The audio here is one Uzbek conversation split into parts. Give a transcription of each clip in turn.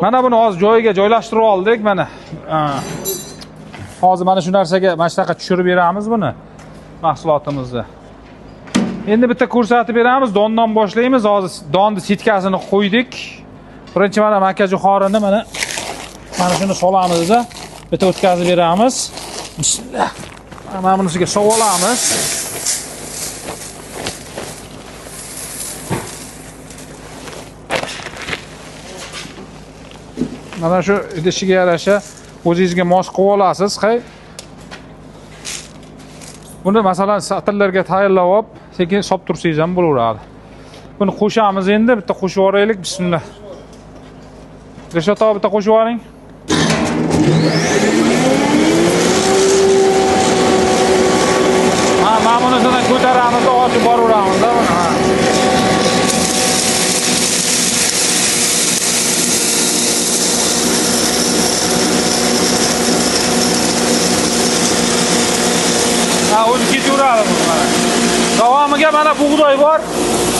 Mana buni hozir joyiga joylashtirib oldik mana. Hozir mana shu narsaga mana shunaqa tushirib beramiz buni mahsulotimizni. Endi bitta ko'rsatib beramiz, dondan boshlaymiz. Hozir donni sitkasini qo'ydik. Birinchi mana makajo'xorini mana shuni solamiz, bitta o'tkazib beramiz. Bismillah. Mana bunisiga sovolamiz. Mana shu idishiga yarasha o'zingizga mos qilib olasiz. Buni masalan satirlarga tayyorlab olib, sekin solib tursangiz ham bo'laveradi. Buni qo'shamiz endi, bitta qo'shib yuboraylik. Bismillah. Rishot aka bitta qo'shib yuboring. Mana bunisidan ko'taramiz, ochib boraveramiz buni. O'zi ketaveradi bu mana. Davomiga mana bug'doy bor.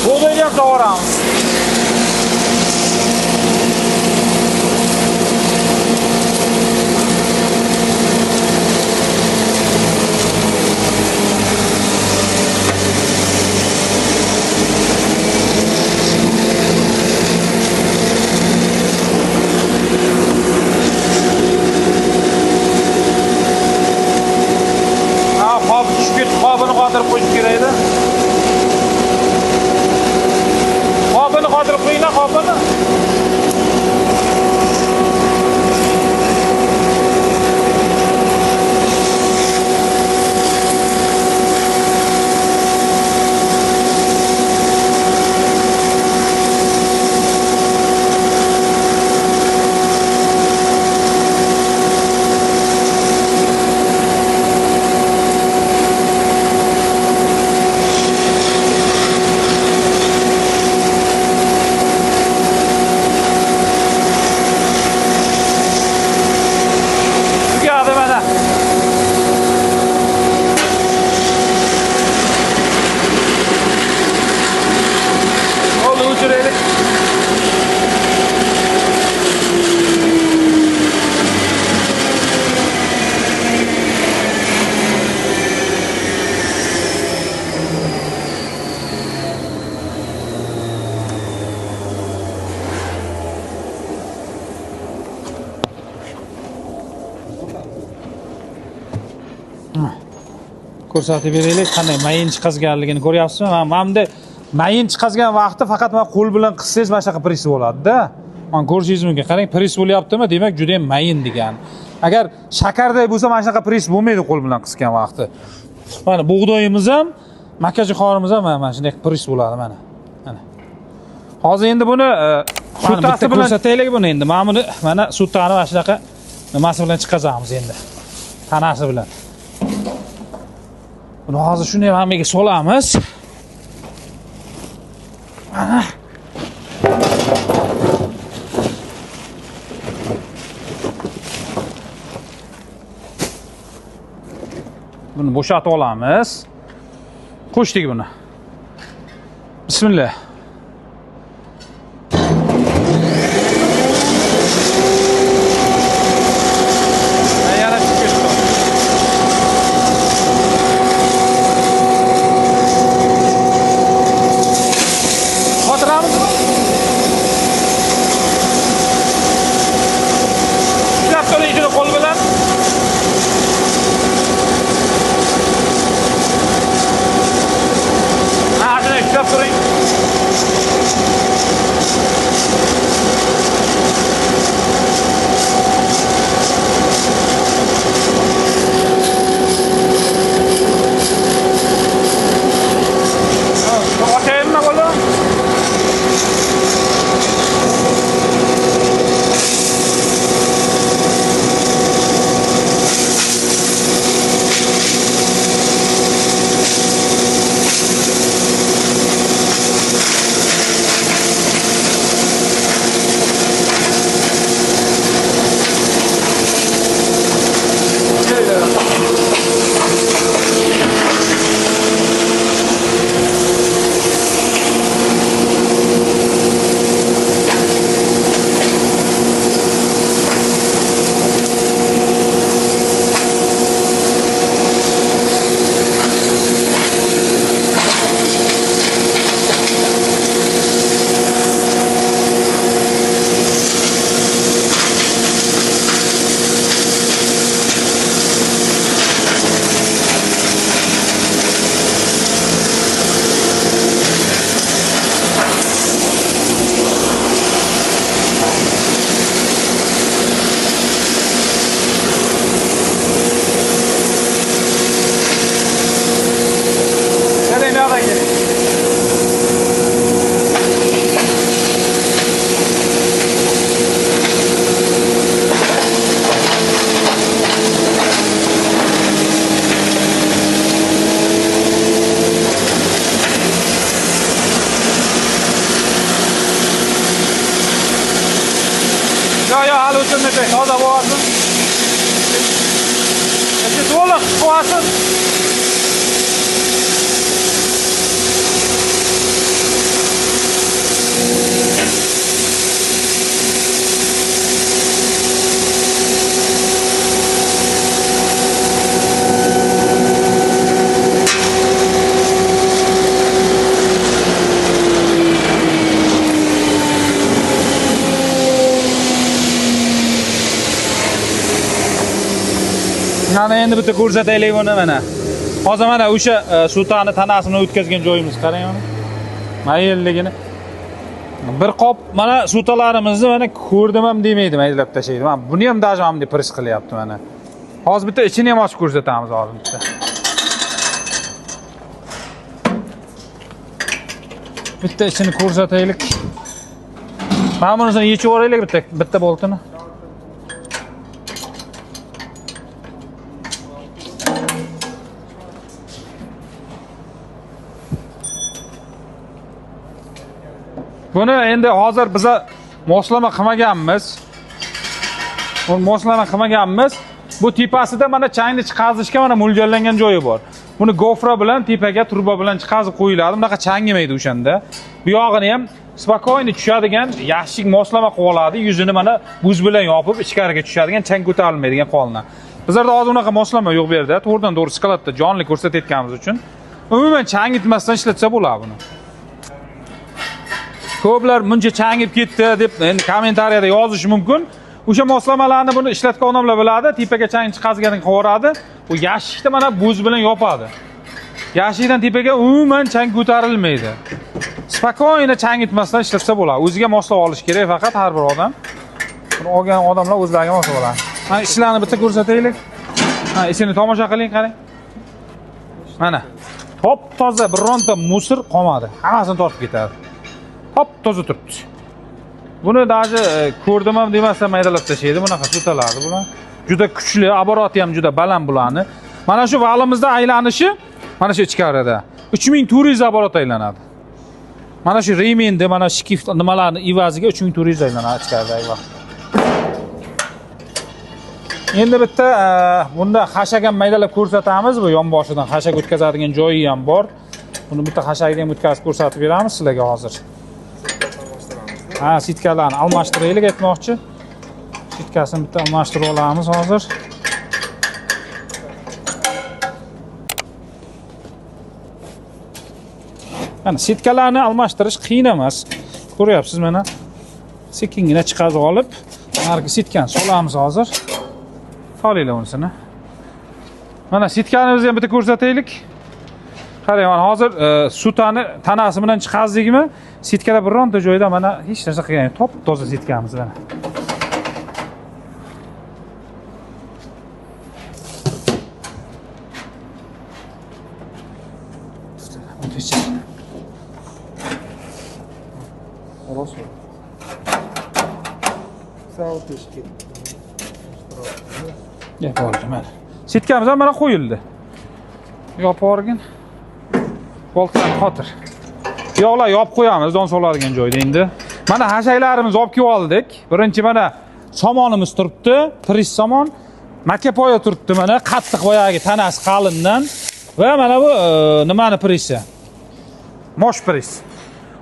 Bug'doyni ham sug'oramiz. Qobini qotirib qo'yish kerak edi. Qobini qotirib qo'yinglar, qobini. Ko'rsatib beraylik, qanday mayin chiqazganligini ko'ryapsizmi? Mana bunda mayin chiqazgan vaqtda faqat mana qo'l bilan qissangiz mana shunaqa pres bo'ladi-da. Mana ko'rishingiz mumkin. Qarang, pres bo'lyaptimi? Demak, juda ham mayin degani. Agar shakarday bo'lsa, mana shunaqa pres bo'lmaydi qo'l bilan qisgan vaqti. Mana bug'doyimiz ham, makajo'xorimiz ham mana shunday pres bo'ladi mana. Mana. Hozir endi buni sutasi bilan ko'rsataylik buni endi. Mana buni mana sutani mana shunaqa nimasi bilan chiqazamiz endi. Tanasi bilan. Buni hozir shuni ham hammaga solamiz. Mana. Buni bo'shatib olamiz. Qo'shdik buni. Bismillah. Turing. Yo, hali o'chirmaydi. Toza bo'lsin. Ichi to'liq qo'yasin. Mana endi bitta ko'rsataylik buni mana. Hozir mana o'sha sutani tanasini o'tkazgan joyimiz qarang mana. Mayilligini. Bir qop mana sutalarimizni mana ko'rdim ham demaydi, maydalab tashlaydi. Mana buni ham даже ham deb pirish qilyapti mana. Hozir bitta ichini ham ochib ko'rsatamiz hozir bitta. Bitta ichini ko'rsataylik. Mana bunisini yechib yuboraylik bitta boltini. Buni endi hozir biz moslama qilmaganmiz. Moslama qilmaganmiz. Bu tepasida mana changni chiqazishga mana mo'ljallangan joyi bor. Buni gofra bilan tepaga turba bilan chiqazib qo'yiladi. Bunaqa changimaydi o'shanda. Bu yog'ini ham spokойно tushadigan yaxshi moslama qilib oladi. Yuzini mana buz bilan yopib ichkariga tushadigan, chang ko'tarilmaydigan qolna. Bizlarda hozir unaqa moslama yo'q bu yerda. To'g'ridan-to'g'ri shkolatda jonli ko'rsatayotganimiz uchun umuman changitmasdan ishlatsa bo'ladi buni. Ko'plar buncha changib ketdi deb endi kommentariyada yozish mumkin. O'sha moslamalarni buni ishlatgan odamlar biladi, tepaga chang chiqazganini qo'yadi. U yashikda mana buz bilan yopadi. Yashikdan tepaga umuman chang ko'tarilmaydi. Spokойно changitmasdan ishlatsa bo'ladi. O'ziga moslab olish kerak faqat har bir odam. Buni olgan odamlar o'zlariga moslab oladi. Mana ishlarni bitta ko'rsataylik. Ha, ishini tomosha qiling, qarang. Mana top toza bironta musir qolmadi. Hammasini tortib ketadi. Hop, toza turibdi. Buni даже ko'rdim ham demasam maydalab tashlaydi. Bunaqa sutalardi bular. Juda kuchli, aboroti ham juda baland bularni. Mana shu valimizda aylanishi mana shu ichkarida 3400 aborot aylanadi. Mana shu remendi, mana shift nimalarni ivaziga 3400 aylanadi ichkaridagi vaqt. Endi bitta bunda hashagan maydalab ko'rsatamiz. Bu yonboshidan hashak o'tkazadigan joyi ham bor. Buni bitta hashagini ham o'tkazib ko'rsatib beramiz sizlarga hozir. Ha, sitkalarni almashtiraylik aytmoqchi. Sitkasini bitta almashtirib olamiz hozir. Mana sitkalarni almashtirish qiyin emas. Ko'ryapsiz mana. Sekingina chiqarib olib, narigi sitkani solamiz hozir. Solinglar unisini. Mana sitkanimizni ham bitta ko'rsataylik. Qarang, mana hozir sutani tanasi bilan chiqazdikmi? Sitkada bironta joyda mana hech narsa qilgan yo'q. Top toza sitkamiz mana. Bo'ldi mana. Sitkamiz ham mana qo'yildi. Yopib yuborgin. Boltdan xotir. Yo'qlar yopib qo'yamiz don soladigan joyda endi. Mana hashaklarimizni olib kelib oldik. Birinchi mana somonimiz turibdi, pris somon. Makapoya turibdi mana, qattiq boyagi tanasi qalindan va mana bu nimani prisi? Mosh pris.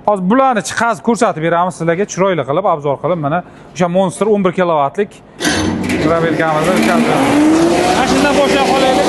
Hozir bularni chiqazib ko'rsatib beramiz sizlarga chiroyli qilib, obzor qilib mana o'sha Monster 11 kilovatlik gravelkamizni chiqazamiz. Mana shundan boshlab qolaylik.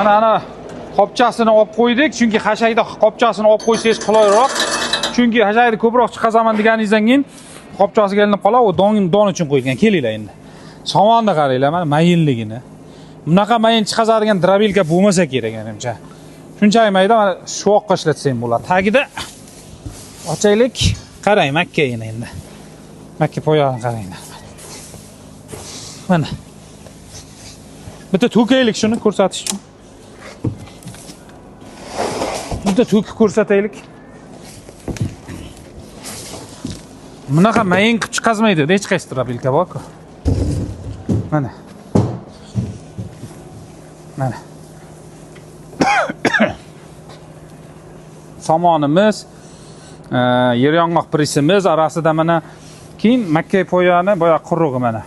ana qopchasini olib qo'ydik, chunki hashakda qopchasini olib qo'ysangiz qulayroq. Chunki hashakda ko'proq chiqazaman deganingizdan keyin qopchasiga ilinib qoladi, u don uchun qo'yilgan. Kelinglar endi. Somonni qaranglar, mana mayinligini. Bunaqa mayin chiqazadigan drabilka bo'lmasa kerak menimcha. Shunchaki mayda mana shu yoqqa ishlatsam bo'ladi. Tagida ochaylik, qarang makkagini endi. Makka poyani qaranglar. Mana. Bitta to'kaylik shuni ko'rsatish uchun. Bitta to'kib ko'rsataylik. Bunaqa mayin qilib chiqazmaydi, hech qaysi drabilka bor-ku. Mana. Mana. Somonimiz, yer yong'oq prisimiz orasida mana keyin makka poyani boya qurug'i mana.